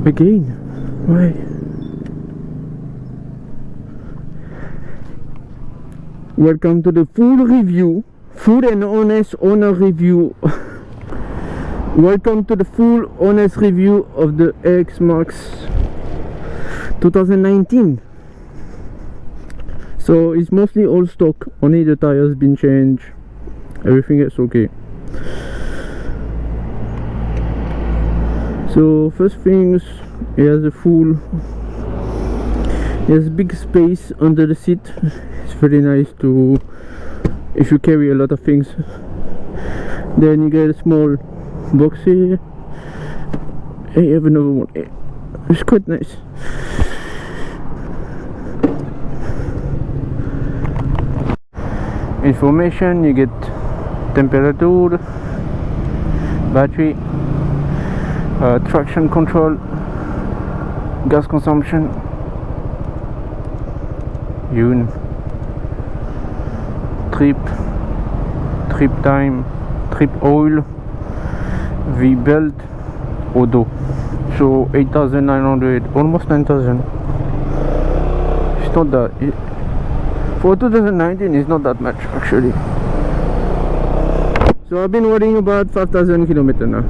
Again? Why? Welcome to the full review, full and honest owner review. Welcome to the full honest review of the Xmax 2019. So it's mostly old stock, only the tires been changed, everything is okay. So first things, it has a big space under the seat. It's very nice to, if you carry a lot of things. Then you get a small box here. Hey, you have another one. It's quite nice. Information, you get temperature, battery, traction control, gas consumption, trip time, trip oil, V-belt, odo. So 8,900, almost 9,000. It's not that, for 2019 it's not that much actually. So I've been riding about 5,000 kilometers now.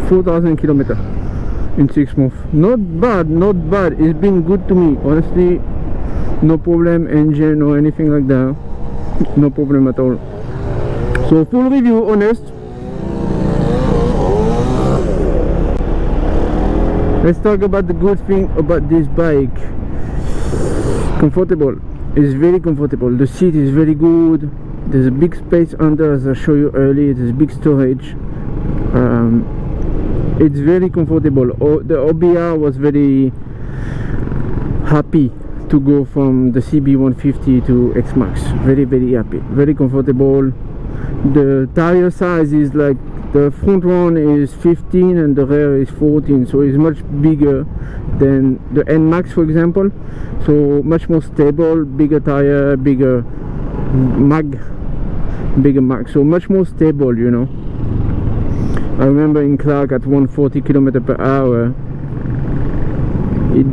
4,000 kilometers in 6 months. Not bad, not bad. It's been good to me, honestly. No problem, engine or anything like that. No problem at all. So full review, honest. Let's talk about the good thing about this bike. Comfortable. It's very comfortable. The seat is very good. There's a big space under, as I showed you earlier. There's big storage. It's very comfortable. The OBR was very happy to go from the CB150 to Xmax. Very, very happy. Very comfortable. The tire size is like, the front one is 15 and the rear is 14, so it's much bigger than the NMAX, for example. So much more stable, bigger tire, bigger mag, so much more stable, you know. I remember in Clark at 140 km per hour, it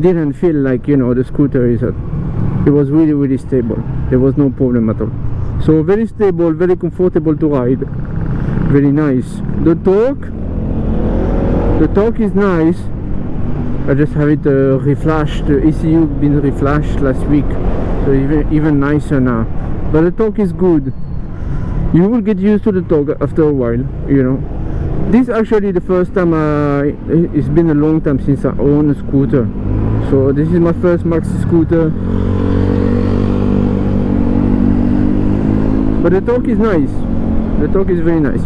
didn't feel like, you know, the scooter is at, it was really, really stable. There was no problem at all. So very stable, very comfortable to ride, very nice. The torque is nice. I just have it reflashed. The ECU been reflashed last week, so even nicer now. But the torque is good. You will get used to the torque after a while, you know. This is actually the first time it's been a long time since I own a scooter. So this is my first maxi scooter. But the torque is nice. The torque is very nice.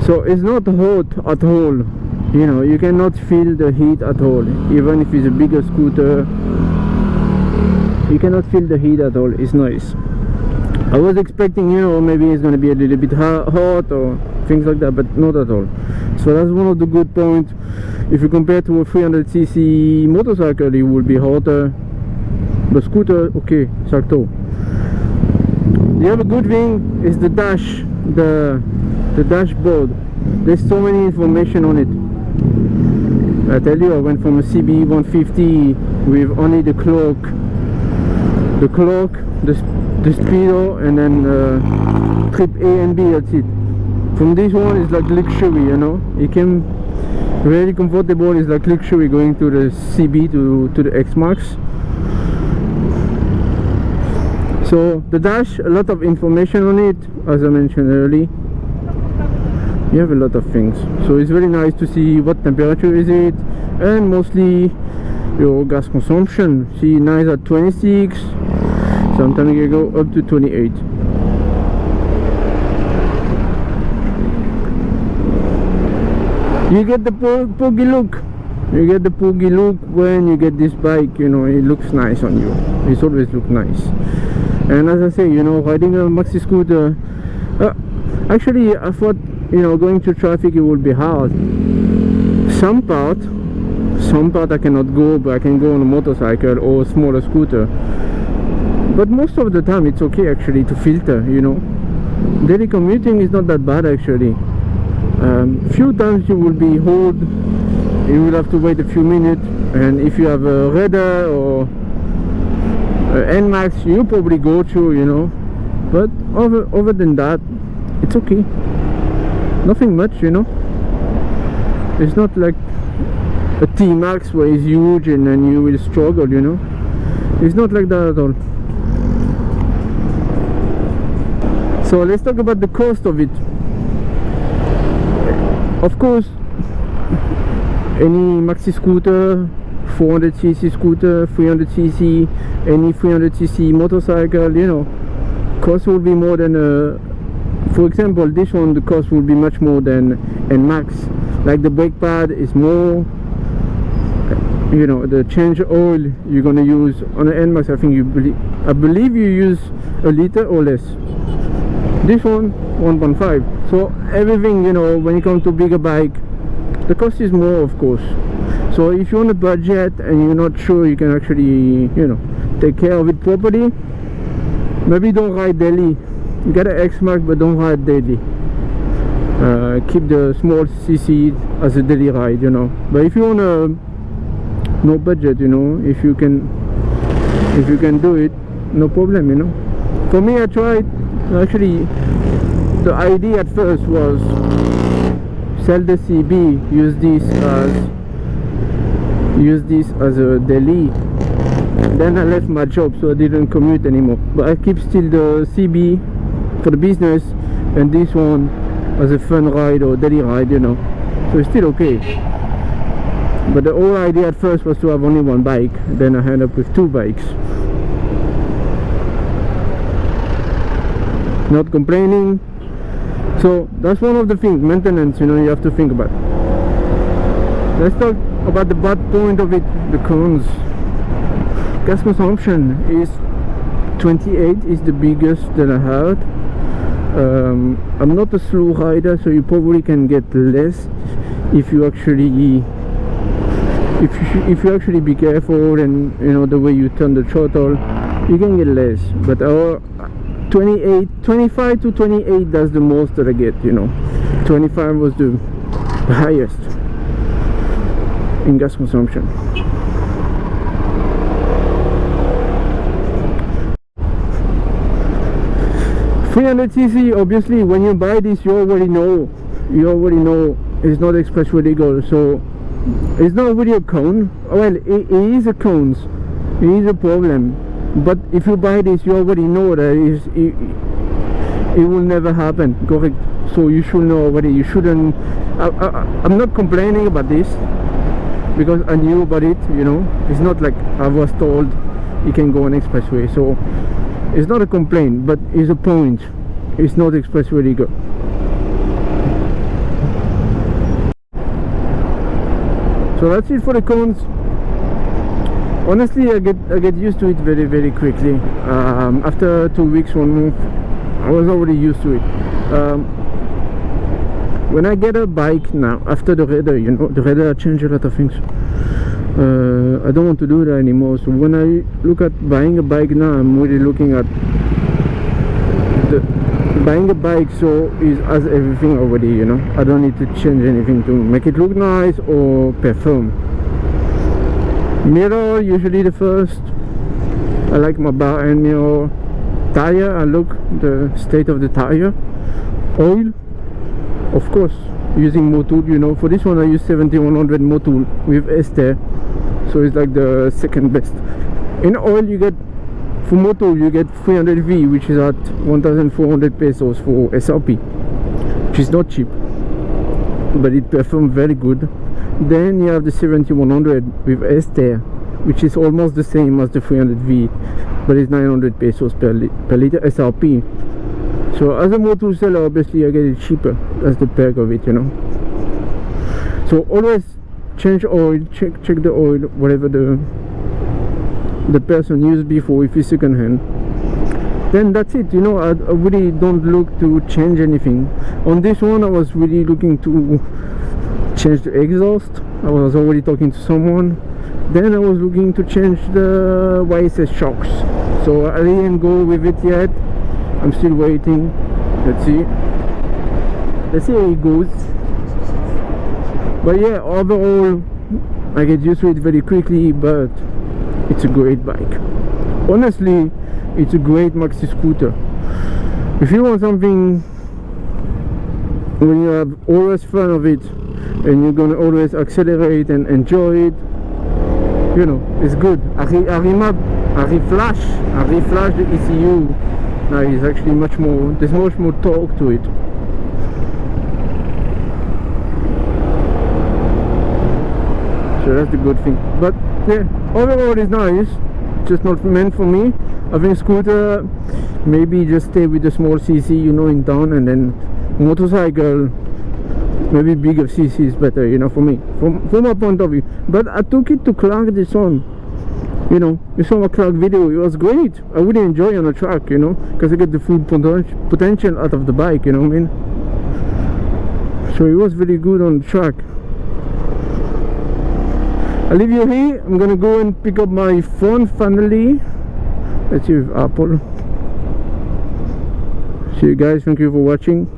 So it's not hot at all. You know, you cannot feel the heat at all. Even if it's a bigger scooter, you cannot feel the heat at all. It's nice. I was expecting, you know, maybe it's going to be a little bit hot or things like that, but not at all. So that's one of the good points. If you compare to a 300cc motorcycle, it will be hotter. The scooter, okay, salto. The other good thing is the dash, the dashboard. There's so many information on it. I tell you, I went from a CB150 with only the clock, the speedo, and then trip A and B, that's it. From this one, it's like luxury, you know. It came really comfortable. It's like luxury going to the CB to the Xmax. So the dash, a lot of information on it, as I mentioned earlier. You have a lot of things, so it's very nice to see what temperature is it, and mostly your gas consumption. See, nice at 26, sometimes you go up to 28. You get the puggy look. You get the puggy look when you get this bike, you know. It looks nice on you. It always looks nice. And as I say, you know, riding a maxi scooter, actually I thought, you know, going through traffic it would be hard. Some part I cannot go, but I can go on a motorcycle or a smaller scooter. but most of the time it's okay actually to filter, you know. Daily commuting is not that bad actually. Few times you will be hold, you will have to wait a few minutes, and if you have a radar or Xmax, you probably go through, you know. But other than that, it's okay. Nothing much, you know. It's not like a T-Max where it's huge and then you will struggle, you know. It's not like that at all. So let's talk about the cost of it. Of course, any maxi scooter, 400cc scooter, 300cc, any 300cc motorcycle, you know, cost will be more than for example, this one, the cost will be much more than Xmax. Like the brake pad is more, you know, the change oil you're gonna use on an Xmax, I believe you use a liter or less. This one 1.5. so everything, you know, when you come to bigger bike, the cost is more, of course. So if you're on a budget and you're not sure you can actually, you know, take care of it properly, maybe don't ride daily. Get an Xmax, but don't ride daily. Keep the small CC as a daily ride, you know. But if you want a no budget, you know, if you can do it, no problem, you know. For me, I tried. Actually, the idea at first was sell the CB, use this as a daily. Then I left my job, so I didn't commute anymore. But I keep still the CB for the business, and this one as a fun ride or daily ride, you know. So it's still okay. But the whole idea at first was to have only one bike. Then I ended up with two bikes. Not complaining. So that's one of the things, maintenance, you know, you have to think about. Let's talk about the bad point of it, the cons. Gas consumption is 28 is the biggest that I had. I'm not a slow rider, so you probably can get less if you actually be careful, and you know the way you turn the throttle, you can get less. But our 25 to 28, that's the most that I get, you know. 25 was the highest in gas consumption. $300cc, obviously when you buy this you already know it's not expressway legal, so it's not really a con. Well, it is a cons, it is a problem, but if you buy this you already know that it will never happen, correct? So you should know already. You shouldn't. I'm not complaining about this because I knew about it, you know. It's not like I was told you can go on expressway, so it's not a complaint, but it's a point. It's not expressway legal. So that's it for the cons. Honestly, I get used to it very, very quickly. After 2 weeks, 1 month, I was already used to it. When I get a bike now, after the radar, you know, the radar changed a lot of things. I don't want to do that anymore. So when I look at buying a bike now, I'm really looking at buying a bike so it has everything already, you know. I don't need to change anything to make it look nice or perform. Mirror, usually the first. I like my bar and mirror. Tire, I look the state of the tire. Oil, of course, using motul, you know. For this one I use 7100 motul with ester, so it's like the second best. In oil you get, for motul you get 300V, which is at 1400 pesos for SRP, which is not cheap, but it performs very good. Then you have the 7100 with ester, which is almost the same as the 300V, but it's 900 pesos per liter SRP. So as a motor seller, obviously I get it cheaper. That's the perk of it, you know. So always change oil, check the oil, whatever the person used before, if it's second hand. Then that's it, you know. I really don't look to change anything. On this one I was really looking to change the exhaust. I was already talking to someone. Then I was looking to change the YSS shocks. so I didn't go with it yet. I'm still waiting. Let's see how it goes. But yeah, overall I get used to it very quickly, but it's a great bike. Honestly, it's a great maxi scooter. If you want something when you have always fun of it and you're gonna always accelerate and enjoy it, you know, it's good. I reflash the ECU. Now it's actually there's much more torque to it. So that's the good thing. But yeah, overall it's nice, just not meant for me. I think scooter, maybe just stay with the small CC, you know, in town, and then motorcycle, maybe bigger CC is better, you know, for me, from my point of view. But I took it to Clark this on, you know, you saw my Clark video, it was great. I would enjoy on a track, you know, because I get the full potential out of the bike, you know what I mean. So it was very good on the track. I'll leave you here. I'm gonna go and pick up my phone finally. Let's see with Apple. See you guys, thank you for watching.